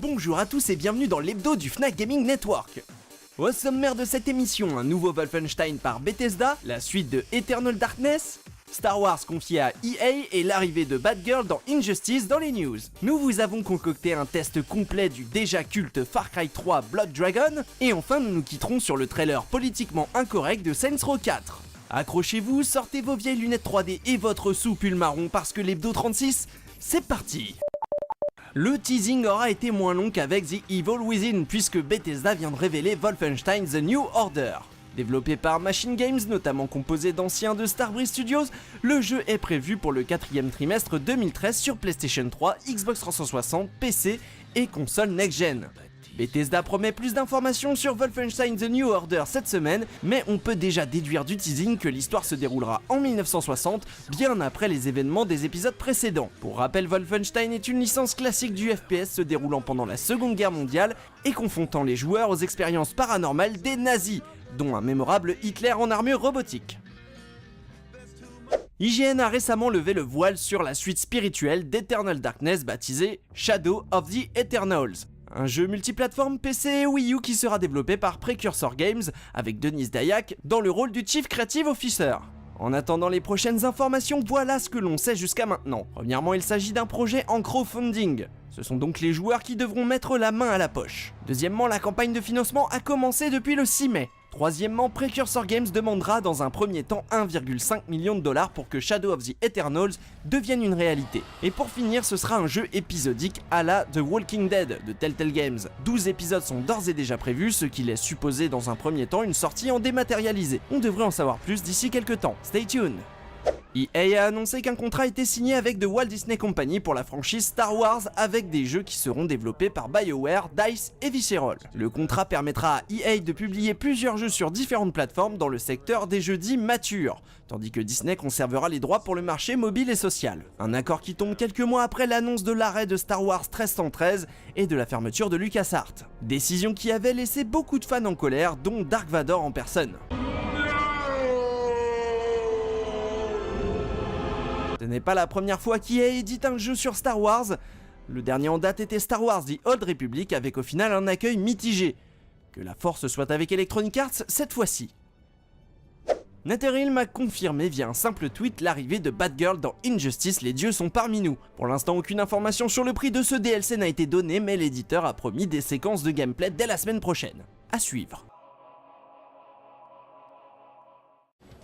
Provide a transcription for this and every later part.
Bonjour à tous et bienvenue dans l'hebdo du Fnac Gaming Network. Au sommaire de cette émission, un nouveau Wolfenstein par Bethesda, la suite de Eternal Darkness, Star Wars confié à EA et l'arrivée de Batgirl dans Injustice dans les news. Nous vous avons concocté un test complet du déjà culte Far Cry 3 Blood Dragon, et enfin nous nous quitterons sur le trailer politiquement incorrect de Saints Row 4. Accrochez-vous, sortez vos vieilles lunettes 3D et votre sous-pull marron parce que l'hebdo 36, c'est parti. Le teasing aura été moins long qu'avec The Evil Within puisque Bethesda vient de révéler Wolfenstein The New Order. Développé par Machine Games, notamment composé d'anciens de Starbreeze Studios, le jeu est prévu pour le 4e trimestre 2013 sur PlayStation 3, Xbox 360, PC et console next-gen. Bethesda promet plus d'informations sur Wolfenstein The New Order cette semaine, mais on peut déjà déduire du teasing que l'histoire se déroulera en 1960, bien après les événements des épisodes précédents. Pour rappel, Wolfenstein est une licence classique du FPS se déroulant pendant la Seconde Guerre mondiale et confrontant les joueurs aux expériences paranormales des nazis, dont un mémorable Hitler en armure robotique. IGN a récemment levé le voile sur la suite spirituelle d'Eternal Darkness baptisée Shadow of the Eternals. Un jeu multiplateforme PC et Wii U qui sera développé par Precursor Games avec Denis Dyack dans le rôle du Chief Creative Officer. En attendant les prochaines informations, voilà ce que l'on sait jusqu'à maintenant. Premièrement, il s'agit d'un projet en crowdfunding. Ce sont donc les joueurs qui devront mettre la main à la poche. Deuxièmement, la campagne de financement a commencé depuis le 6 mai. Troisièmement, Precursor Games demandera dans un premier temps 1,5 million de dollars pour que Shadow of the Eternals devienne une réalité. Et pour finir, ce sera un jeu épisodique à la The Walking Dead de Telltale Games. 12 épisodes sont d'ores et déjà prévus, ce qui laisse supposer dans un premier temps une sortie en dématérialisé. On devrait en savoir plus d'ici quelques temps. Stay tuned. EA a annoncé qu'un contrat était signé avec The Walt Disney Company pour la franchise Star Wars avec des jeux qui seront développés par BioWare, DICE et Visceral. Le contrat permettra à EA de publier plusieurs jeux sur différentes plateformes dans le secteur des jeux dits matures, tandis que Disney conservera les droits pour le marché mobile et social. Un accord qui tombe quelques mois après l'annonce de l'arrêt de Star Wars 1313 et de la fermeture de LucasArts. Décision qui avait laissé beaucoup de fans en colère, dont Dark Vador en personne. Ce n'est pas la première fois qu'EA édite un jeu sur Star Wars. Le dernier en date était Star Wars The Old Republic avec au final un accueil mitigé. Que la force soit avec Electronic Arts cette fois-ci. NetherRealm a confirmé via un simple tweet l'arrivée de Batgirl dans Injustice, les dieux sont parmi nous. Pour l'instant, aucune information sur le prix de ce DLC n'a été donnée, mais l'éditeur a promis des séquences de gameplay dès la semaine prochaine. À suivre.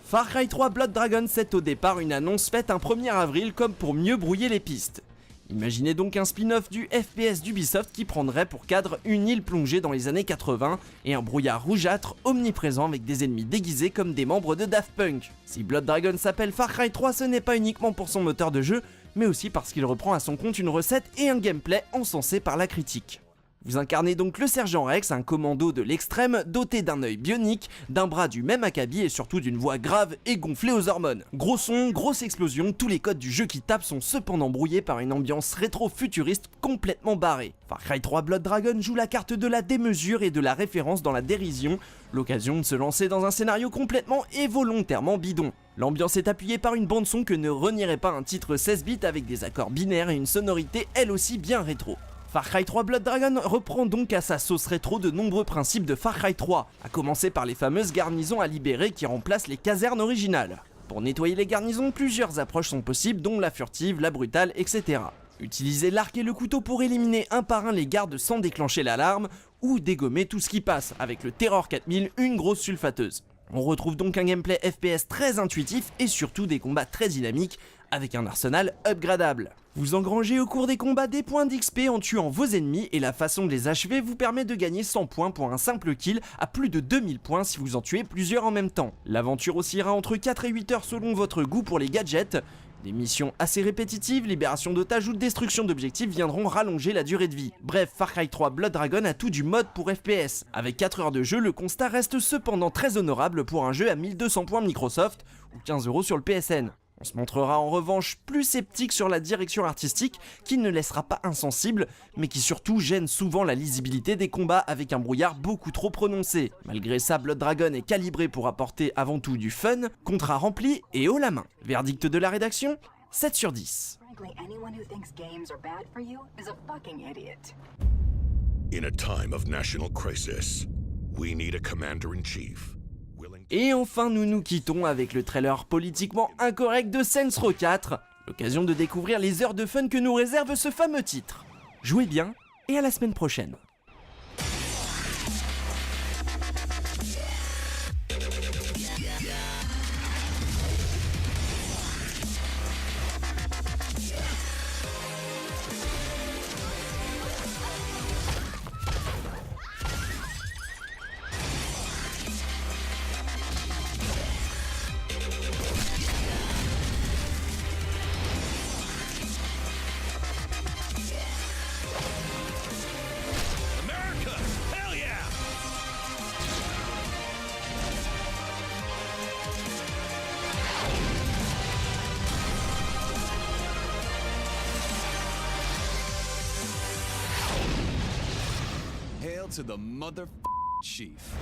Far Cry 3 Blood Dragon, c'est au départ une annonce faite un 1er avril comme pour mieux brouiller les pistes. Imaginez donc un spin-off du FPS d'Ubisoft qui prendrait pour cadre une île plongée dans les années 80 et un brouillard rougeâtre omniprésent avec des ennemis déguisés comme des membres de Daft Punk. Si Blood Dragon s'appelle Far Cry 3, ce n'est pas uniquement pour son moteur de jeu, mais aussi parce qu'il reprend à son compte une recette et un gameplay encensés par la critique. Vous incarnez donc le Sergent Rex, un commando de l'extrême, doté d'un œil bionique, d'un bras du même acabit et surtout d'une voix grave et gonflée aux hormones. Gros son, grosse explosion, tous les codes du jeu qui tapent sont cependant brouillés par une ambiance rétro-futuriste complètement barrée. Far Cry 3 Blood Dragon joue la carte de la démesure et de la référence dans la dérision, l'occasion de se lancer dans un scénario complètement et volontairement bidon. L'ambiance est appuyée par une bande son que ne renierait pas un titre 16 bits avec des accords binaires et une sonorité elle aussi bien rétro. Far Cry 3 Blood Dragon reprend donc à sa sauce rétro de nombreux principes de Far Cry 3, à commencer par les fameuses garnisons à libérer qui remplacent les casernes originales. Pour nettoyer les garnisons, plusieurs approches sont possibles dont la furtive, la brutale, etc. Utilisez l'arc et le couteau pour éliminer un par un les gardes sans déclencher l'alarme, ou dégommer tout ce qui passe, avec le Terror 4000, une grosse sulfateuse. On retrouve donc un gameplay FPS très intuitif et surtout des combats très dynamiques avec un arsenal upgradable. Vous engrangez au cours des combats des points d'XP en tuant vos ennemis et la façon de les achever vous permet de gagner 100 points pour un simple kill à plus de 2000 points si vous en tuez plusieurs en même temps. L'aventure oscillera entre 4 et 8 heures selon votre goût pour les gadgets. Des missions assez répétitives, libération d'otages ou destruction d'objectifs viendront rallonger la durée de vie. Bref, Far Cry 3 Blood Dragon a tout du mode pour FPS. Avec 4 heures de jeu, le constat reste cependant très honorable pour un jeu à 1200 points Microsoft ou 15 € sur le PSN. On se montrera en revanche plus sceptique sur la direction artistique qui ne laissera pas insensible, mais qui surtout gêne souvent la lisibilité des combats avec un brouillard beaucoup trop prononcé. Malgré ça, Blood Dragon est calibré pour apporter avant tout du fun, contrat rempli et haut la main. Verdict de la rédaction, 7 sur 10. In a time of national crisis, we need a commander-in-chief. Et enfin nous nous quittons avec le trailer politiquement incorrect de Saints Row 4, l'occasion de découvrir les heures de fun que nous réserve ce fameux titre. Jouez bien et à la semaine prochaine. Hail to the mother chief.